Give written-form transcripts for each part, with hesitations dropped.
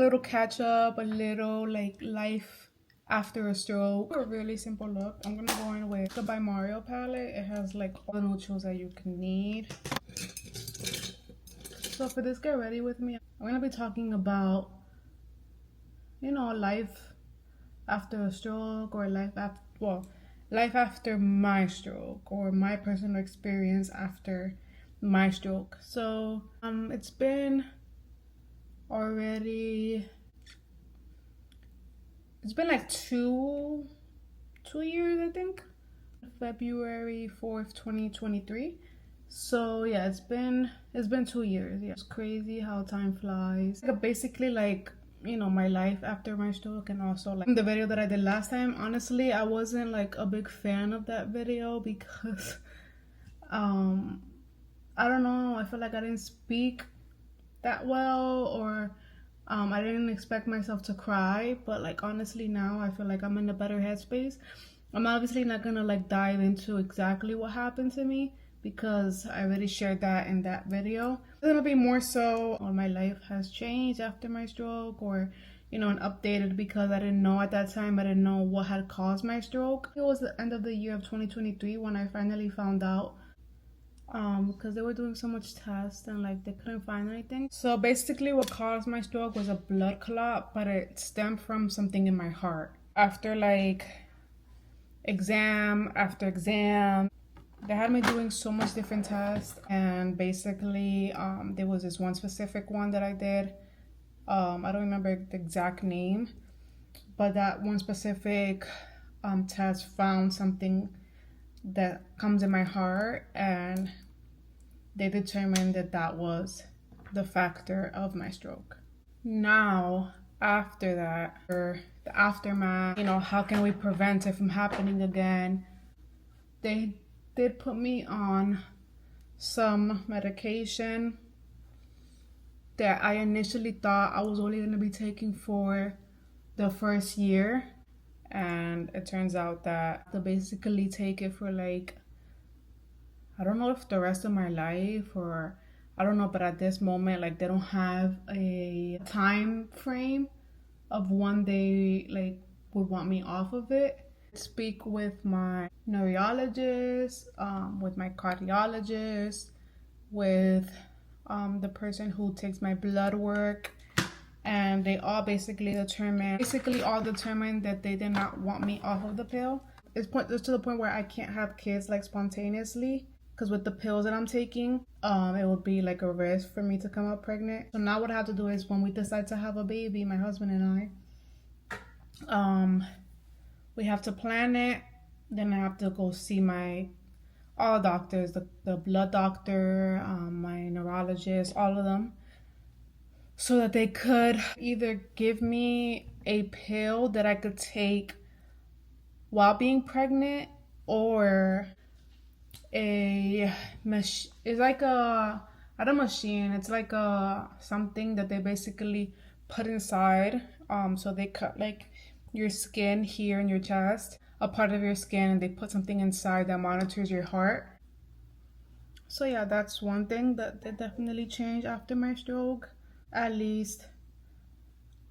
little catch up, a little like life after a stroke. A really simple look. I'm gonna go in with the by Mario palette. It has like all the neutrals that you can need. So for this get ready with me, I'm gonna be talking about, you know, life after a stroke, or life after my stroke, or my personal experience after my stroke. So it's been already, it's been like two years, I think. February 4th, 2023. So yeah, it's been 2 years. Yeah, it's crazy how time flies. Basically, like, you know, my life after my stroke, and also like the video that I did last time. Honestly, I wasn't like a big fan of that video because I don't know, I feel like I didn't speak that well, or I didn't expect myself to cry. But like, honestly, now I feel like I'm in a better headspace. I'm obviously not gonna like dive into exactly what happened to me because I already shared that in that video. It's gonna be more so on my life has changed after my stroke, or, you know, an updated, because I didn't know at that time. I didn't know what had caused my stroke. It was the end of the year of 2023 when I finally found out, because they were doing so much tests and like they couldn't find anything. So basically what caused my stroke was a blood clot, but it stemmed from something in my heart. After like exam after exam, they had me doing so much different tests, and basically there was this one specific one that I did. I don't remember the exact name, but that one specific test found something that comes in my heart, and they determined that that was the factor of my stroke. Now, after that, or the aftermath, you know, how can we prevent it from happening again? They did put me on some medication that I initially thought I was only going to be taking for the first year, and it turns out that to basically take it for like, I don't know if the rest of my life, or I don't know, but at this moment, like, they don't have a time frame of when they like would want me off of it. Speak with my neurologist, with my cardiologist, with the person who takes my blood work, and they all basically determined that they did not want me off of the pill. It's to the point where I can't have kids like spontaneously, because with the pills that I'm taking, it would be like a risk for me to come out pregnant. So now what I have to do is, when we decide to have a baby, my husband and I, we have to plan it. Then I have to go see all doctors, the blood doctor, my neurologist, all of them, so that they could either give me a pill that I could take while being pregnant, or it's like not a machine, it's like something that they basically put inside. So they cut like your skin here in your chest, a part of your skin, and they put something inside that monitors your heart. So yeah, that's one thing that definitely changed after my stroke. At least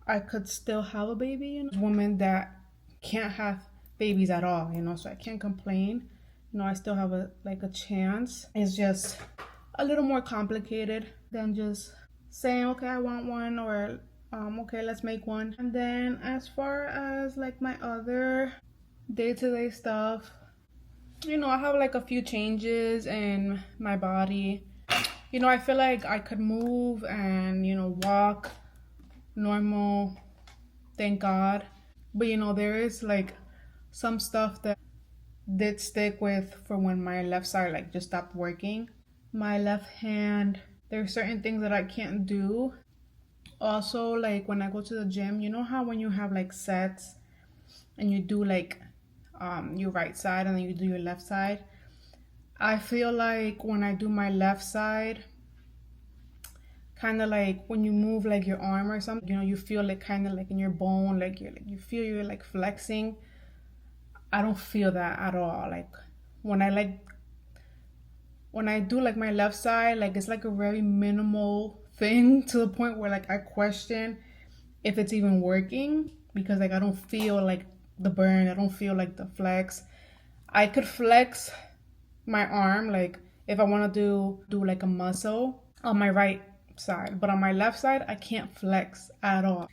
I could still have a baby, you know. Women that can't have babies at all, you know, so I can't complain. You know, I still have a chance. It's just a little more complicated than just saying, okay, I want one, or okay, let's make one. And then as far as like my other day-to-day stuff, you know, I have like a few changes in my body. You know, I feel like I could move and, you know, walk normal, thank God. But, you know, there is like some stuff that did stick with for when my left side like just stopped working. My left hand, there are certain things that I can't do. Also, like when I go to the gym, you know how when you have like sets and you do like your right side and then you do your left side, I feel like when I do my left side, kind of like when you move like your arm or something, you know, you feel it kind of like in your bone, like you feel you're like flexing. I don't feel that at all. Like when I do like my left side, like it's like a very minimal thing, to the point where like I question if it's even working, because like I don't feel like the burn, I don't feel like the flex. I could flex my arm like if I want to do like a muscle on my right side, but on my left side I can't flex at all.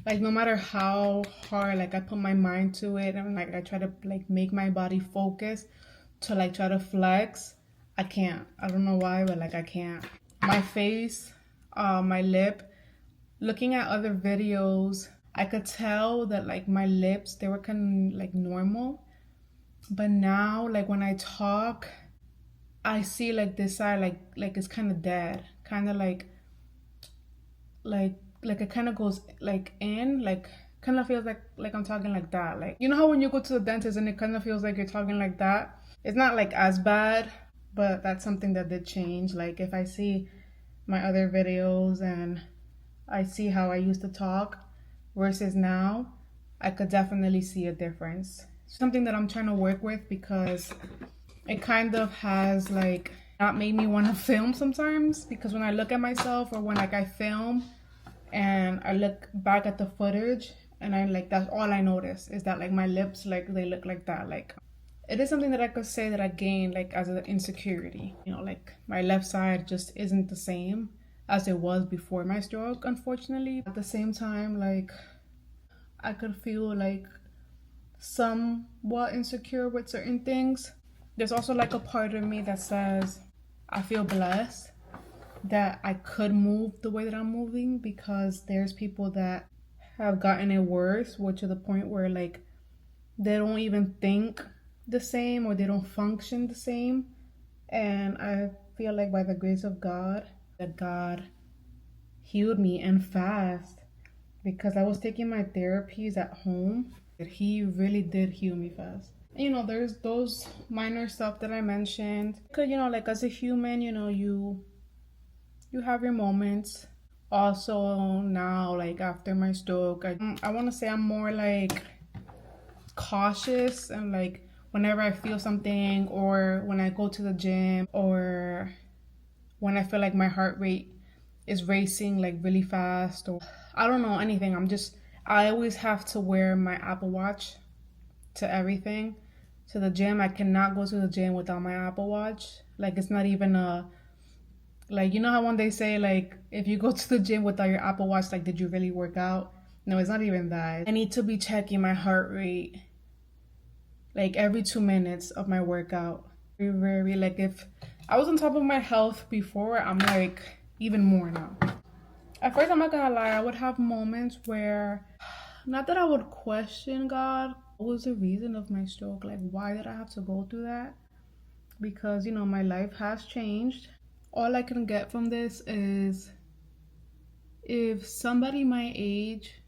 Like no matter how hard like I put my mind to it and like I try to like make my body focus to like try to flex, I can't. I don't know why, but like I can't. My face, my lip, looking at other videos, I could tell that like my lips, they were kind of like normal, but now like when I talk, I see like this side like it's kind of dead, kind of like it kind of goes like in, like kind of feels like I'm talking like that. Like you know how when you go to the dentist and it kind of feels like you're talking like that. It's not like as bad, but that's something that did change. Like if I see my other videos and I see how I used to talk versus now, I could definitely see a difference. Something that I'm trying to work with because it kind of has like not made me want to film sometimes, because when I look at myself or when like I film and I look back at the footage and I like that's all I notice is that like my lips like they look like that. Like it is something that I could say that I gained like as an insecurity. You know, like my left side just isn't the same as it was before my stroke, unfortunately. At the same time, like I could feel like somewhat insecure with certain things. There's also like a part of me that says I feel blessed that I could move the way that I'm moving, because there's people that have gotten it worse, which to the point where like they don't even think the same or they don't function the same. And I feel like by the grace of God, that God healed me and fast, because I was taking my therapies at home. He really did heal me fast. You know, there's those minor stuff that I mentioned. Cause you know, like as a human, you know, you have your moments. Also now, like after my stroke, I want to say I'm more like cautious, and like whenever I feel something or when I go to the gym or when I feel like my heart rate is racing like really fast, or I don't know anything. I always have to wear my Apple Watch to everything. To the gym, I cannot go to the gym without my Apple Watch. Like it's not even a, like you know how when they say like if you go to the gym without your Apple Watch, like did you really work out? No, it's not even that. I need to be checking my heart rate like every 2 minutes of my workout. Very like if I was on top of my health before, I'm like even more now. At first, I'm not gonna lie, I would have moments where, not that I would question God, what was the reason of my stroke? Like, why did I have to go through that? Because, you know, my life has changed. All I can get from this is if somebody my age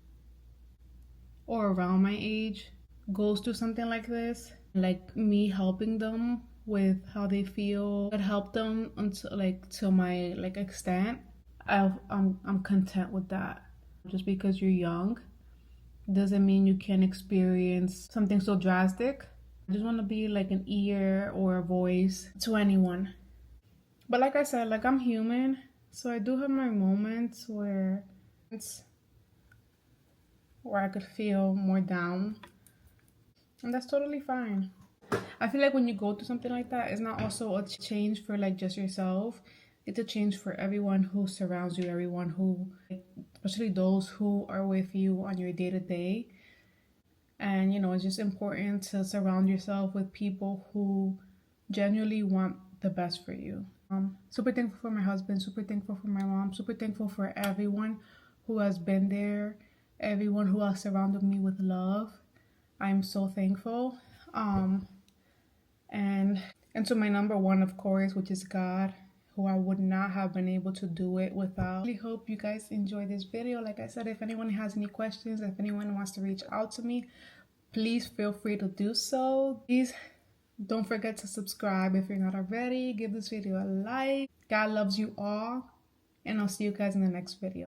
or around my age goes through something like this, like me helping them with how they feel, could help them until like to my like extent, I'm content with that. Just because you're young doesn't mean you can experience something so drastic. I just want to be like an ear or a voice to anyone. But like I said, like I'm human, so I do have my moments where I could feel more down, and that's totally fine. I feel like when you go through something like that, it's not also a change for like just yourself. It's a change for everyone who surrounds you, everyone who, especially those who are with you on your day to day. And you know, it's just important to surround yourself with people who genuinely want the best for you. Super thankful for my husband, super thankful for my mom, super thankful for everyone who has been there, everyone who has surrounded me with love. I'm so thankful. Um, and and to my number one, of course, which is God, who I would not have been able to do it without. I really hope you guys enjoy this video. Like I said, if anyone has any questions, if anyone wants to reach out to me, please feel free to do so. Please don't forget to subscribe if you're not already. Give this video a like. God loves you all, and I'll see you guys in the next video.